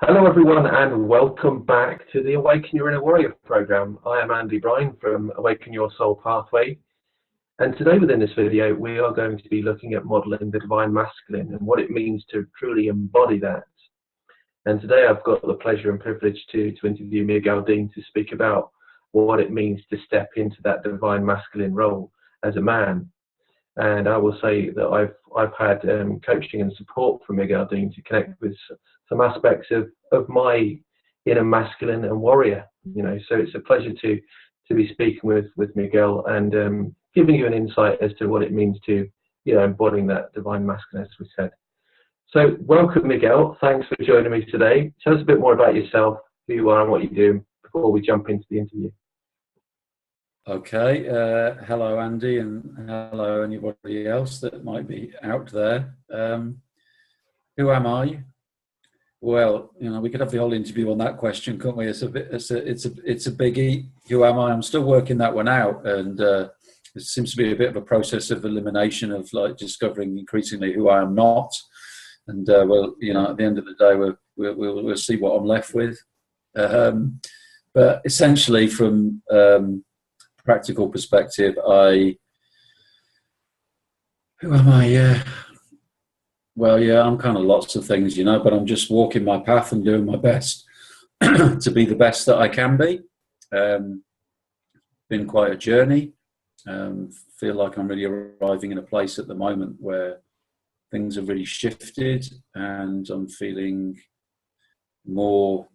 Hello everyone and welcome back to the Awaken Your Inner Warrior program. I am Andy Bryan from Awaken Your Soul Pathway, and today within this video we are going to be looking at modeling the Divine Masculine and what it means to truly embody that. And today I've got the pleasure and privilege to interview Miguel Dean to speak about what it means to step into that Divine Masculine role as a man. And I will say that I've had coaching and support from Miguel Dean to connect with some aspects of my inner masculine and warrior. So it's a pleasure to be speaking with Miguel and giving you an insight as to what it means to embodying that divine masculine, as we said. So welcome, Miguel. Thanks for joining me today. Tell us a bit more about yourself, who you are, and what you do before we jump into the interview. Okay, hello Andy, and hello anybody else that might be out there. Who am I? Well, we could have the whole interview on that question, couldn't we? It's a biggie. Who am I? I'm still working that one out, and it seems to be a bit of a process of elimination of like discovering increasingly who I am not. And at the end of the day, we'll see what I'm left with. But essentially, from practical perspective, who am I? I'm kind of lots of things, but I'm just walking my path and doing my best to be the best that I can be. Been quite a journey. Feel like I'm really arriving in a place at the moment where things have really shifted and I'm feeling more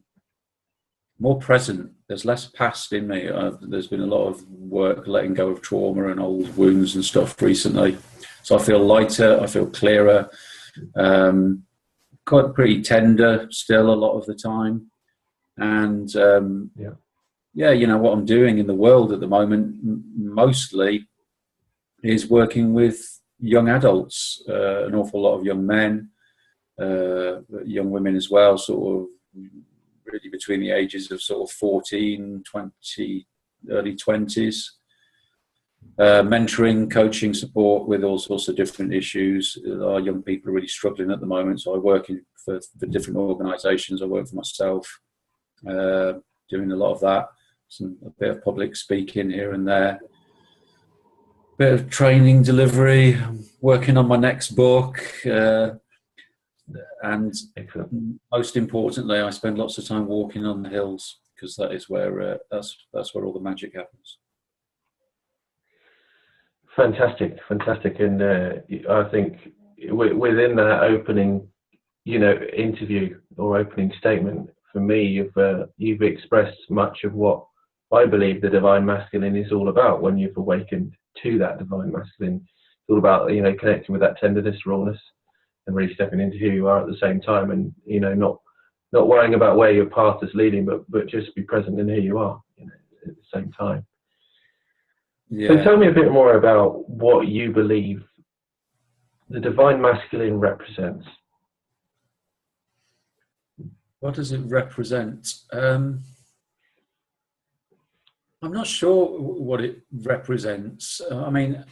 present. There's less past in me. There's been a lot of work letting go of trauma and old wounds and stuff recently. So I feel lighter, I feel clearer, quite pretty tender still a lot of the time. And what I'm doing in the world at the moment mostly is working with young adults, an awful lot of young men, young women as well, sort of really between the ages of sort of 14, 20, early 20s. Mentoring, coaching, support with all sorts of different issues. Our young people are really struggling at the moment, so I work for different organisations. I work for myself, doing a lot of that. A bit of public speaking here and there. Bit of training, delivery, working on my next book. And most importantly, I spend lots of time walking on the hills because that is where that's where all the magic happens. Fantastic, and I think within that opening, interview or opening statement, for me, you've expressed much of what I believe the divine masculine is all about. When you've awakened to that divine masculine, it's all about connecting with that tenderness, rawness, and really stepping into who you are at the same time, and not worrying about where your path is leading, but just be present in who you are at the same time. Yeah. So tell me a bit more about what you believe the divine masculine represents. What does it represent? I'm not sure what it represents. I'm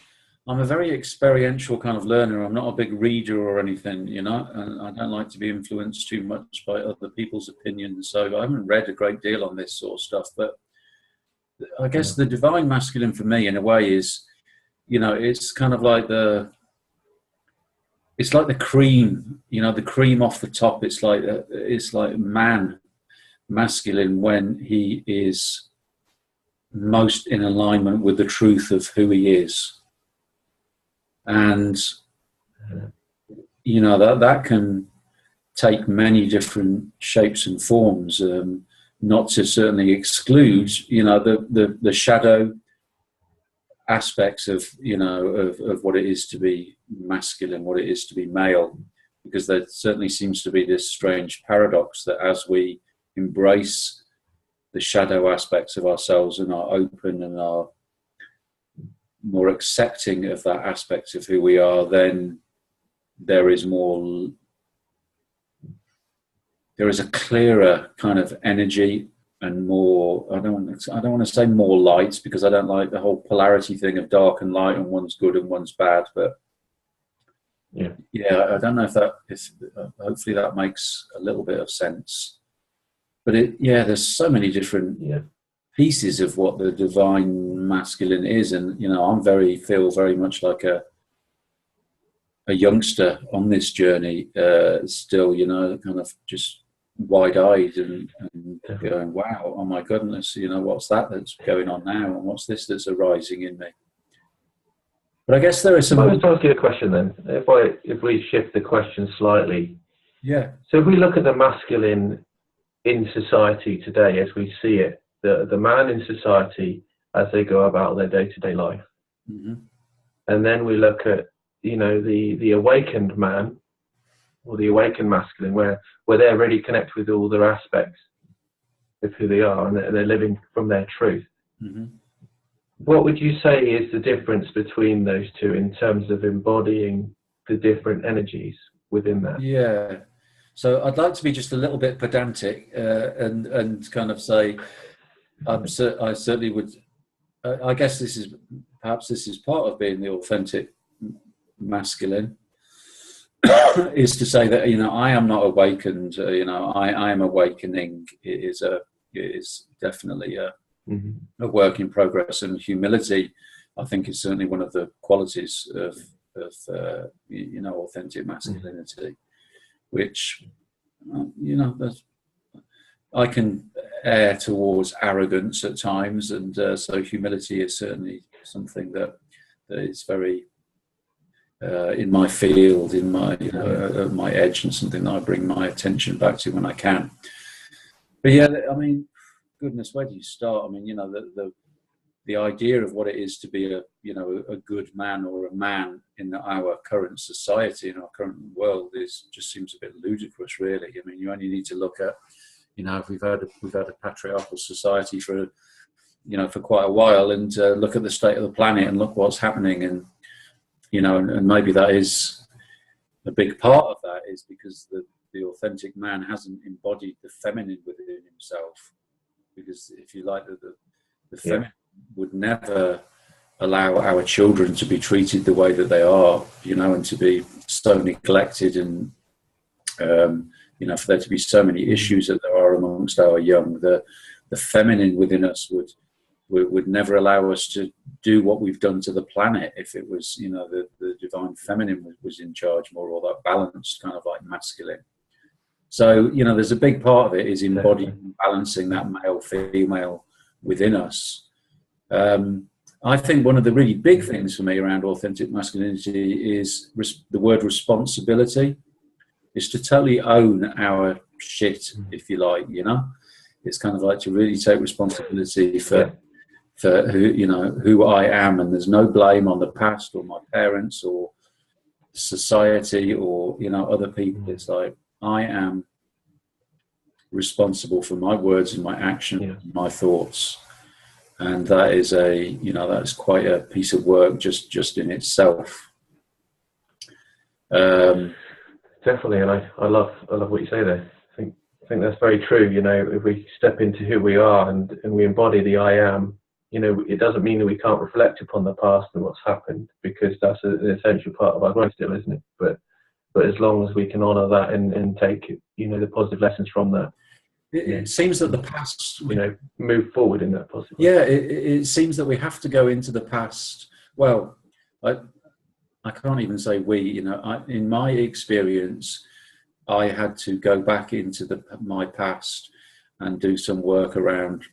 a very experiential kind of learner. I'm not a big reader or anything, and I don't like to be influenced too much by other people's opinions. So I haven't read a great deal on this sort of stuff. But I guess the divine masculine for me, in a way, is, it's kind of like the cream, the cream off the top. It's like man masculine when he is most in alignment with the truth of who he is. And that can take many different shapes and forms, not to certainly exclude the shadow aspects of what it is to be masculine, what it is to be male, because there certainly seems to be this strange paradox that as we embrace the shadow aspects of ourselves and are open and are more accepting of that aspect of who we are, then there is a clearer kind of energy and more, I don't want to say more light, because I don't like the whole polarity thing of dark and light and one's good and one's bad, but I don't know if hopefully that makes a little bit of sense. yeah, there's so many different pieces of what the divine masculine is, and I feel very much like a youngster on this journey, still, kind of just wide-eyed and going, wow, oh my goodness, what's that's going on now, and what's this that's arising in me. But I guess there is some. I'll just ask you a question then. If we shift the question slightly. Yeah. So if we look at the masculine in society today, as we see it, the man in society as they go about their day-to-day life, and then we look at the awakened man or the awakened masculine, where they're really connected with all their aspects of who they are, and they're living from their truth. What would you say is the difference between those two in terms of embodying the different energies within that? Yeah. So I'd like to be just a little bit pedantic and kind of say, I certainly would. I guess this is part of being the authentic masculine, is to say that I am not awakened. I am awakening. It is definitely a work in progress, and humility, I think, is certainly one of the qualities of authentic masculinity, which I can err towards arrogance at times, and so humility is certainly something that is very in my field, in my my edge, and something that I bring my attention back to when I can. But yeah, I mean, goodness, where do you start? I mean, the idea of what it is to be a good man or a man in our current society, in our current world, just seems a bit ludicrous, really. I mean, you only need to look at, if we've had a patriarchal society for quite a while, and look at the state of the planet and look what's happening, and and maybe that is a big part of that is because the authentic man hasn't embodied the feminine within himself. Because if you like, the feminine would never allow our children to be treated the way that they are, and to be so neglected, and for there to be so many issues that there are amongst our young. The feminine within us would never allow us to do what we've done to the planet if it was, the divine feminine was in charge more, or that balanced kind of like masculine. So, there's a big part of it is embodying and balancing that male-female within us. I think one of the really big things for me around authentic masculinity is the word responsibility, is to totally own our shit, if you like, It's kind of like to really take responsibility for who I am, and there's no blame on the past or my parents or society or, other people. It's like, I am responsible for my words and my actions, and my thoughts, and that is that is quite a piece of work just in itself. Definitely, and I love what you say there. I think that's very true. If we step into who we are and we embody the I am, it doesn't mean that we can't reflect upon the past and what's happened, because that's an essential part of our growth still, isn't it? But as long as we can honour that and take the positive lessons from that, it seems that the past, move forward in that positive. Yeah, it seems that we have to go into the past. Well, I can't even say we. In my experience, I had to go back into my past and do some work around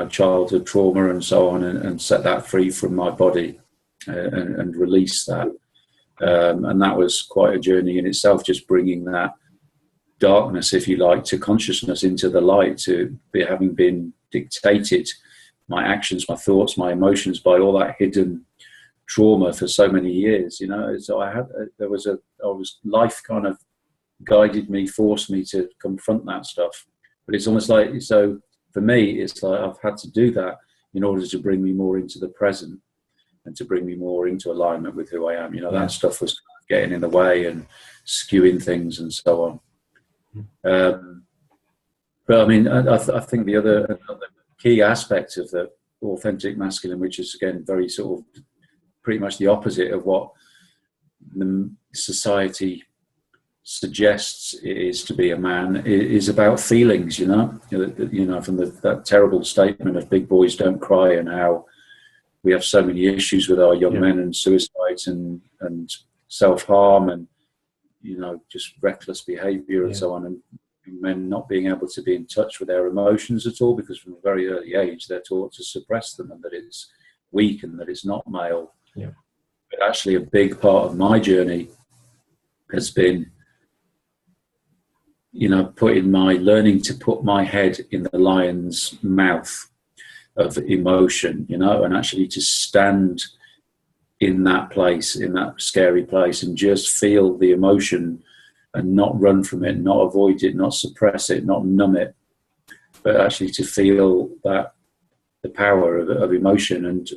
childhood trauma and so on, and set that free from my body, and release that. And that was quite a journey in itself, just bringing that darkness, if you like, to consciousness, into the light, having been dictated, my actions, my thoughts, my emotions, by all that hidden trauma for so many years. So life kind of guided me, forced me to confront that stuff. But it's almost like, so for me, it's like I've had to do that in order to bring me more into the present, and to bring me more into alignment with who I am. That stuff was getting in the way and skewing things and so on. But I mean, I think another key aspect of the authentic masculine, which is again very sort of pretty much the opposite of what the society suggests it is to be a man is about feelings, you know, from that terrible statement of big boys don't cry, and how we have so many issues with our young men, and suicides and self-harm, and, you know, just reckless behavior and so on, and men not being able to be in touch with their emotions at all, because from a very early age they're taught to suppress them, and that it's weak and that it's not male. But actually a big part of my journey has been, you know, learning to put my head in the lion's mouth of emotion, you know, and actually to stand in that place, in that scary place, and just feel the emotion and not run from it, not avoid it, not suppress it, not numb it, but actually to feel that the power of emotion, and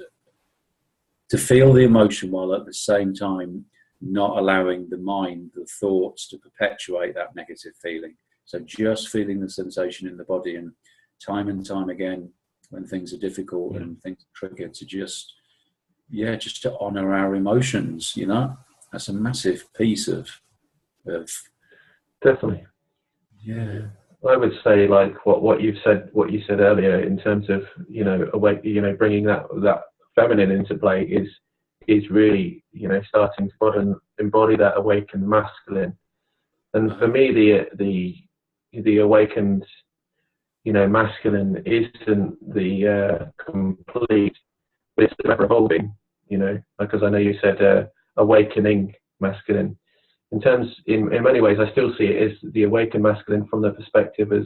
to feel the emotion while at the same time not allowing the mind, the thoughts, to perpetuate that negative feeling. So just feeling the sensation in the body, and time again when things are difficult and things are triggered, to just to honor our emotions, you know. That's a massive piece of definitely. I would say, like what you said earlier in terms of, you know, bringing that feminine into play is really, you know, starting to embody that awakened masculine. And for me, the awakened, you know, masculine isn't the complete, but it's ever evolving, you know, because I know you said awakening masculine. In many ways, I still see it as the awakened masculine from the perspective as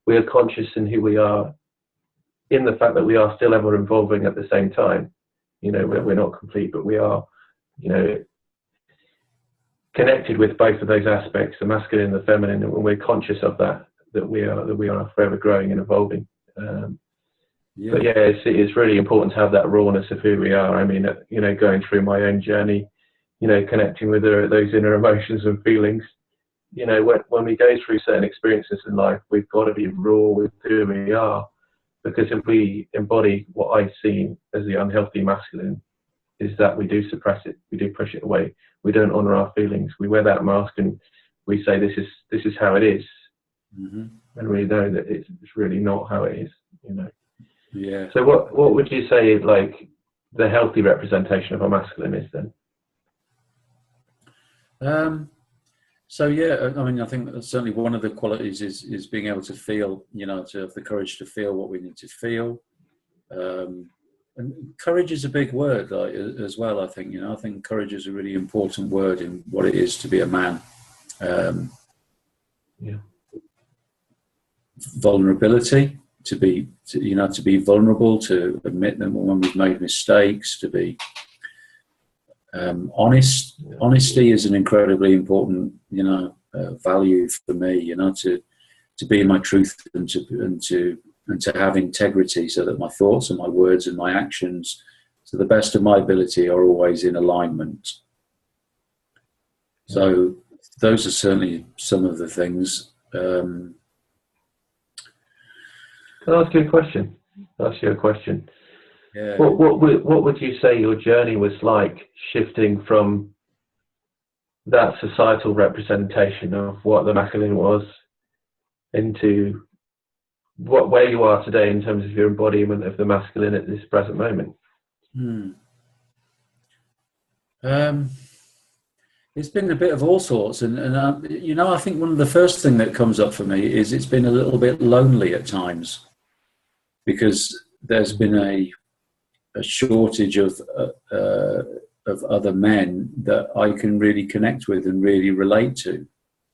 we are conscious in who we are, in the fact that we are still ever evolving at the same time. You know, we're not complete, but we are, you know, connected with both of those aspects, the masculine and the feminine, and when we're conscious of that we are forever growing and evolving. But it's really important to have that rawness of who we are. I mean, you know, going through my own journey, you know, connecting with those inner emotions and feelings, you know, when we go through certain experiences in life, we've got to be raw with who we are, because if we embody what I see as the unhealthy masculine, is that we do suppress it, we do push it away, we don't honor our feelings, we wear that mask and we say this is how it is, and we know that it's really not how it is, you know. So what would you say is like the healthy representation of a masculine is then? I mean, I think that certainly one of the qualities is being able to feel, you know, to have the courage to feel what we need to feel. And courage is a big word, like, as well, I think, you know. I think courage is a really important word in what it is to be a man. Vulnerability, to be vulnerable, to admit them when we've made mistakes, to be honest. Honesty is an incredibly important, you know, value for me, you know, to be in my truth and to have integrity, so that my thoughts and my words and my actions, to the best of my ability, are always in alignment. So those are certainly some of the things. Can I ask you a question? Yeah. What would you say your journey was like, shifting from that societal representation of what the masculine was into where you are today in terms of your embodiment of the masculine at this present moment? It's been a bit of all sorts, and you know, I think one of the first thing that comes up for me is it's been a little bit lonely at times, because there's been a shortage of other men that I can really connect with and really relate to.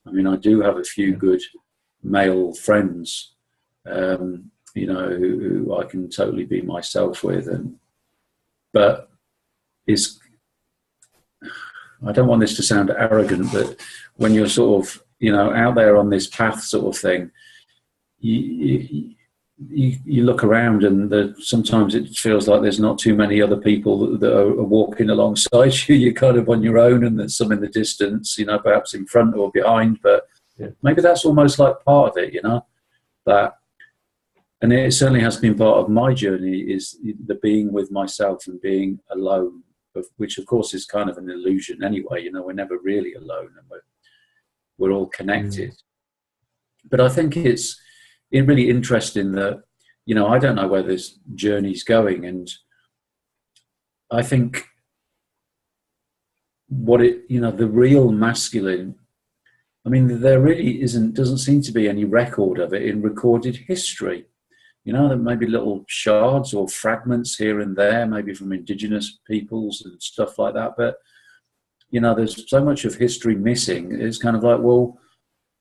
I mean, I do have a few good male friends, you know, who I can totally be myself with, but I don't want this to sound arrogant, but when you're sort of, you know, out there on this path sort of thing, you look around and sometimes it feels like there's not too many other people that are walking alongside you. You're kind of on your own, and there's some in the distance, you know, perhaps in front or behind, but maybe that's almost like part of it, you know, and it certainly has been part of my journey, is the being with myself and being alone, which of course is kind of an illusion anyway, you know. We're never really alone, we're all connected. But I think it's really interesting that, you know, I don't know where this journey's going, and I think the real masculine, I mean, there really doesn't seem to be any record of it in recorded history. You know, there may be little shards or fragments here and there, maybe from indigenous peoples and stuff like that. But, you know, there's so much of history missing. It's kind of like, well,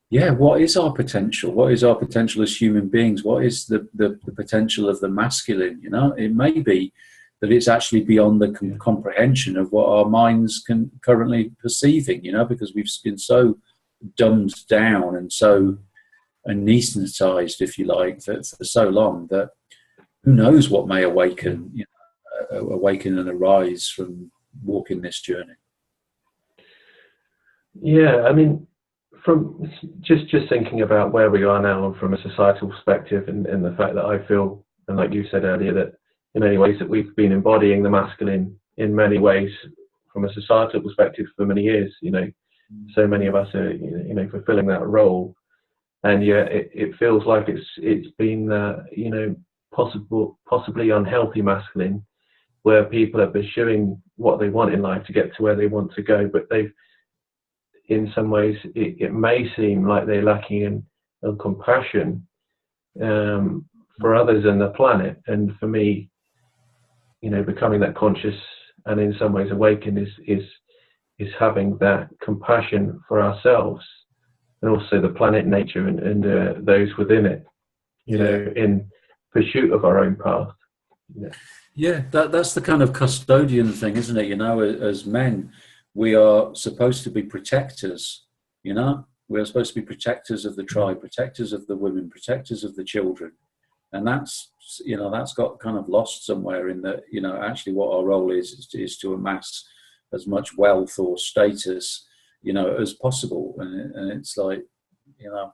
yeah, what is our potential? What is our potential as human beings? What is the potential of the masculine? You know, it may be that it's actually beyond the comprehension of what our minds can currently perceiving, you know, because we've been so dumbed down and so anesthetized, if you like, for so long, that who knows what may awaken, you know, awaken and arise from walking this journey. Yeah, I mean, from just thinking about where we are now from a societal perspective, and the fact that I feel, and like you said earlier, that in many ways that we've been embodying the masculine in many ways from a societal perspective for many years. You know, so many of us are, you know, fulfilling that role, and yet it feels like it's been you know, possibly unhealthy masculine, where people are pursuing what they want in life to get to where they want to go, but they've, in some ways, it may seem like they're lacking in compassion for others and the planet. And for me, you know, becoming that conscious and in some ways awakened is having that compassion for ourselves and also the planet, nature, and those within it, you know, in pursuit of our own path. Yeah, that's the kind of custodian thing, isn't it? You know, as men, we are supposed to be protectors, you know? We are supposed to be protectors of the tribe, protectors of the women, protectors of the children. And that's, you know, that's got kind of lost somewhere in that, you know, actually what our role is to amass as much wealth or status, you know, as possible. And it's like, you know,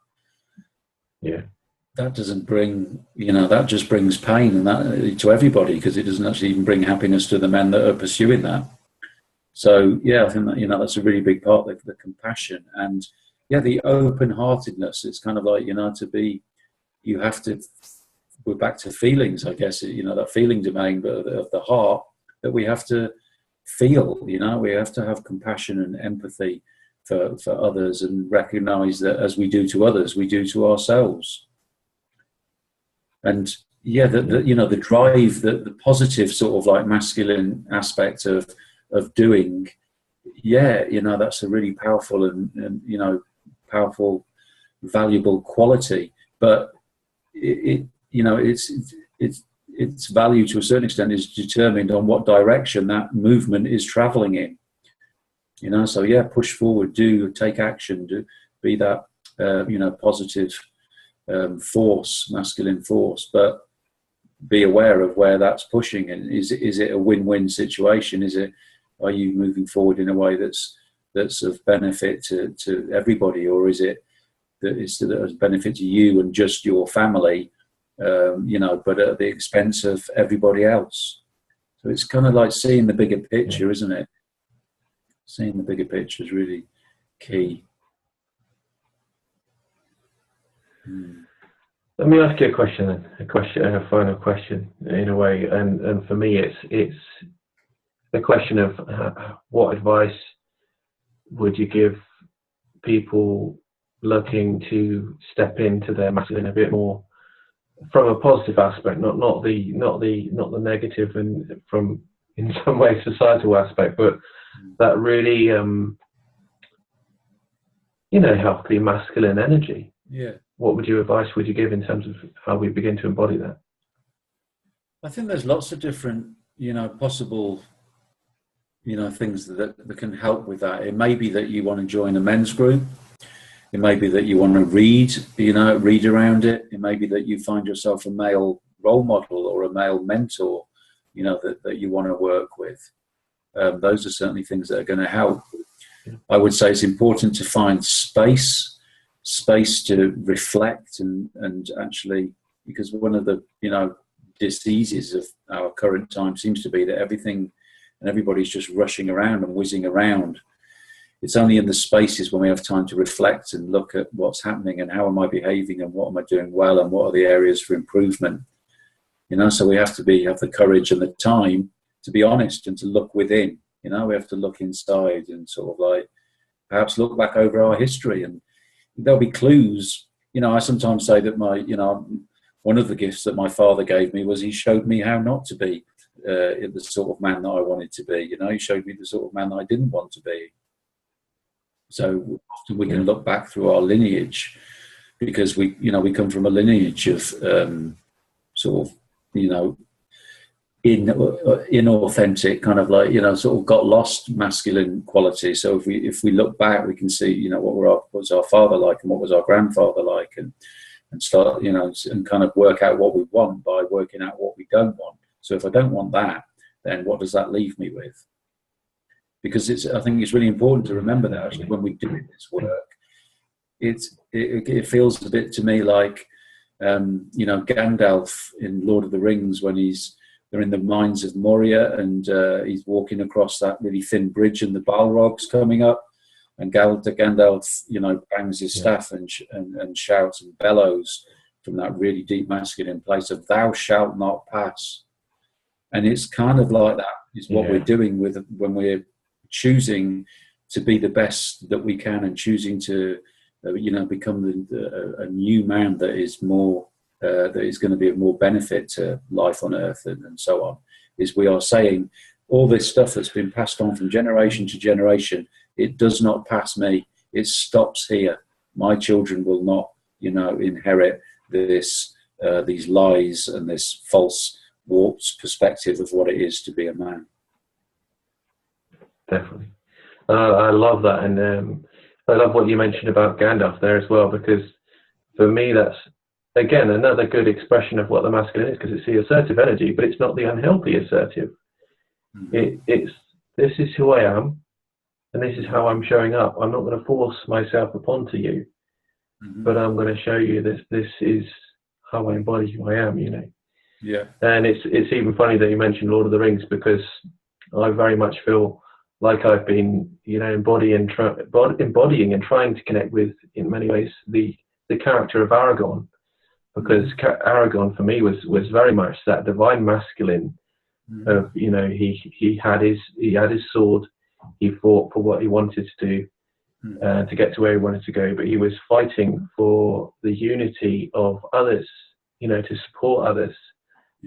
that doesn't bring, you know, that just brings pain and that to everybody, because it doesn't actually even bring happiness to the men that are pursuing that. So, yeah, I think that, you know, that's a really big part of the compassion and, yeah, the open-heartedness. It's kind of like, you know, you have to, we're back to feelings, I guess, you know, that feeling domain of the heart that we have to feel, you know, we have to have compassion and empathy for others and recognize that as we do to others, we do to ourselves. And, yeah, you know, the drive, the positive sort of like masculine aspect of doing, yeah, you know, that's a really powerful and you know, powerful, valuable quality. But it you know, its value to a certain extent is determined on what direction that movement is traveling in. You know, so yeah, push forward, take action, be that you know, positive force, masculine force, but be aware of where that's pushing. And is it a win-win situation? Are you moving forward in a way that's of benefit to everybody, or is it that it's of benefit to you and just your family, you know, but at the expense of everybody else? So it's kind of like seeing the bigger picture, isn't it? Seeing the bigger picture is really key. Let me ask you a final question in a way, and for me, it's the question of what advice would you give people looking to step into their masculine a bit more from a positive aspect, not the negative and from in some ways societal aspect, but that really you know, healthy masculine energy. Yeah. What advice would you give in terms of how we begin to embody that? I think there's lots of different, you know, possible, you know, things that can help with that. It may be that you want to join a men's group. It may be that you want to read around it. It may be that you find yourself a male role model or a male mentor, you know, that you want to work with. Those are certainly things that are going to help. I would say it's important to find space to reflect and actually, because one of the, you know, diseases of our current time seems to be that everything and everybody's just rushing around and whizzing around, it's only in the spaces when we have time to reflect and look at what's happening and how am I behaving and what am I doing well and what are the areas for improvement. You know, so we have to have the courage and the time to be honest and to look within. You know, we have to look inside and sort of like perhaps look back over our history, and there'll be clues. You know, I sometimes say that one of the gifts that my father gave me was he showed me how not to be the sort of man that I wanted to be. You know, he showed me the sort of man that I didn't want to be. So often we can look back through our lineage because we come from a lineage of sort of, you know, inauthentic kind of like, you know, sort of got lost masculine quality. So if we look back, we can see, you know, what was our father like and what was our grandfather like, and start, you know, and kind of work out what we want by working out what we don't want. So if I don't want that, then what does that leave me with? Because I think it's really important to remember that actually when we do this work, it feels a bit to me like, you know, Gandalf in Lord of the Rings when they're in the mines of Moria and he's walking across that really thin bridge and the Balrogs coming up, and Gandalf, you know, bangs his staff and shouts and bellows from that really deep masculine place of "Thou shalt not pass." And it's kind of like that is what we're doing when we're choosing to be the best that we can and choosing to, you know, become a new man that is more, that is going to be of more benefit to life on earth and so on, is we are saying all this stuff that's been passed on from generation to generation, it does not pass me. It stops here. My children will not, you know, inherit this, these lies and this false warped perspective of what it is to be a man. Definitely. I love that. And I love what you mentioned about Gandalf there as well, because for me, that's, again, another good expression of what the masculine is, because it's the assertive energy, but it's not the unhealthy assertive. It's this is who I am, and this is how I'm showing up. I'm not going to force myself upon to you, but I'm going to show you this is how I embody who I am, you know. Yeah. And it's even funny that you mentioned Lord of the Rings, because I very much feel like I've been, you know, embodying and trying to connect with, in many ways, the character of Aragorn, because Aragorn for me was very much that divine masculine of, you know, he had his sword, he fought for what he wanted to do to get to where he wanted to go, but he was fighting for the unity of others, you know, to support others,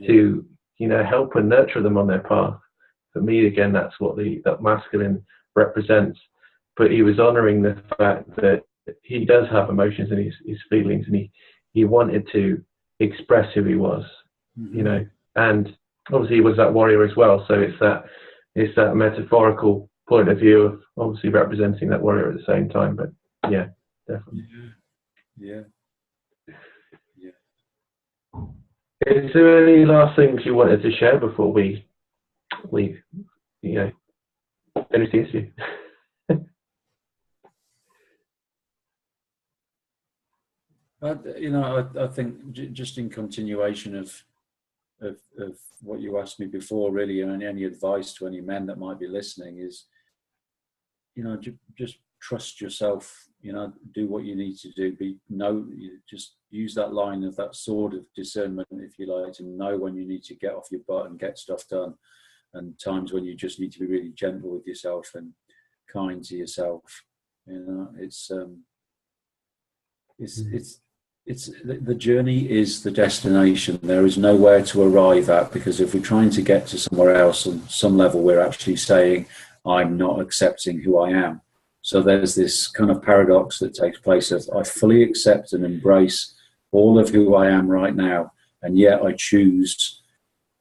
to, you know, help and nurture them on their path. For me, again, that's what that masculine represents. But he was honouring the fact that he does have emotions and his feelings, and he wanted to express who he was, you know. And obviously, he was that warrior as well. So it's that metaphorical point of view of obviously representing that warrior at the same time. But yeah, definitely. Yeah. Is there any last things you wanted to share before we you know, finish the interview? You know, I think just in continuation of what you asked me before, really, and any advice to any men that might be listening is, you know, just trust yourself. You know, do what you need to do. Just use that line of that sword of discernment, if you like, to know when you need to get off your butt and get stuff done, and times when you just need to be really gentle with yourself and kind to yourself. You know, the journey is the destination. There is nowhere to arrive at, because if we're trying to get to somewhere else, on some level, we're actually saying, I'm not accepting who I am. So there's this kind of paradox that takes place of, I fully accept and embrace all of who I am right now, and yet I choose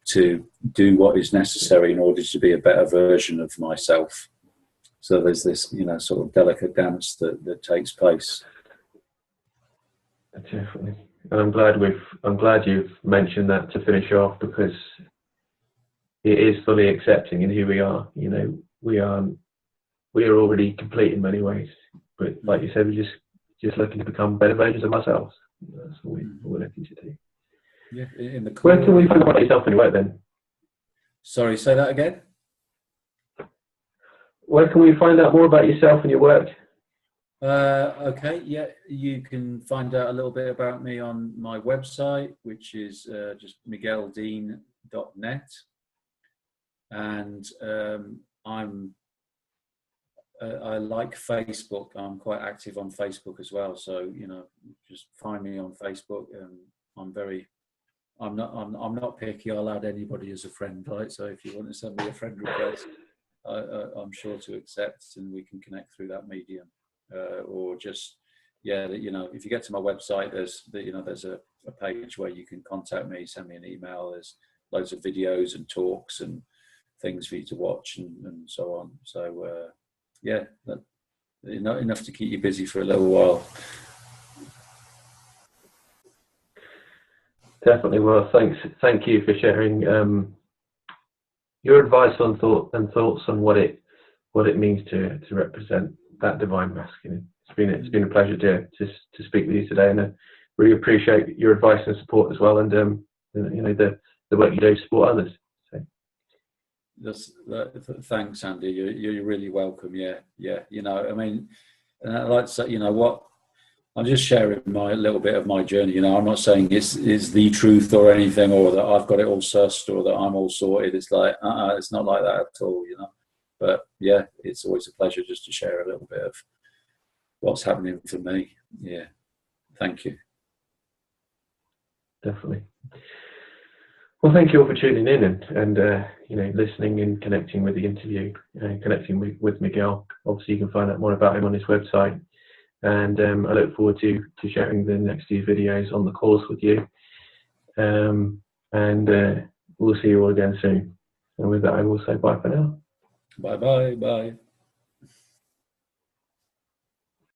to do what is necessary in order to be a better version of myself. So there's this, you know, sort of delicate dance that takes place. Definitely. And I'm glad you've mentioned that to finish off, because it is fully accepting in who we are. You know, we are already complete in many ways, but like you said, we're just looking to become better versions of ourselves. That's what we're looking to do. Yeah. Where can we find out yourself anyway then? Sorry, say that again. where can we find out more about yourself and your work? Okay, yeah, you can find out a little bit about me on my website, which is just migueldean.net. And I like Facebook. I'm quite active on Facebook as well. So, you know, just find me on Facebook. And I'm not picky. I'll add anybody as a friend, right? So if you want to send me a friend request, I'm sure to accept, and we can connect through that medium. Or just, yeah, you know, if you get to my website, there's a page where you can contact me, send me an email. There's loads of videos and talks and things for you to watch and so on. So yeah, enough to keep you busy for a little while. Definitely. Well, thank you for sharing your advice on thoughts on what it means to represent that divine masculine. It's been a pleasure to speak with you today, and I really appreciate your advice and support as well, and you know, the work you do to support others. Thanks, Andy. You're really welcome. Yeah. You know, I mean, and I'd like to say, you know what, I'm just sharing my little bit of my journey. You know, I'm not saying it's the truth or anything, or that I've got it all sussed, or that I'm all sorted. It's like, it's not like that at all. You know, but yeah, it's always a pleasure just to share a little bit of what's happening for me. Yeah, thank you. Definitely. Well, thank you all for tuning in and you know, listening and connecting with the interview, connecting with Miguel. Obviously, you can find out more about him on his website, and I look forward to sharing the next few videos on the course with you. And we'll see you all again soon. And with that, I will say bye for now. Bye.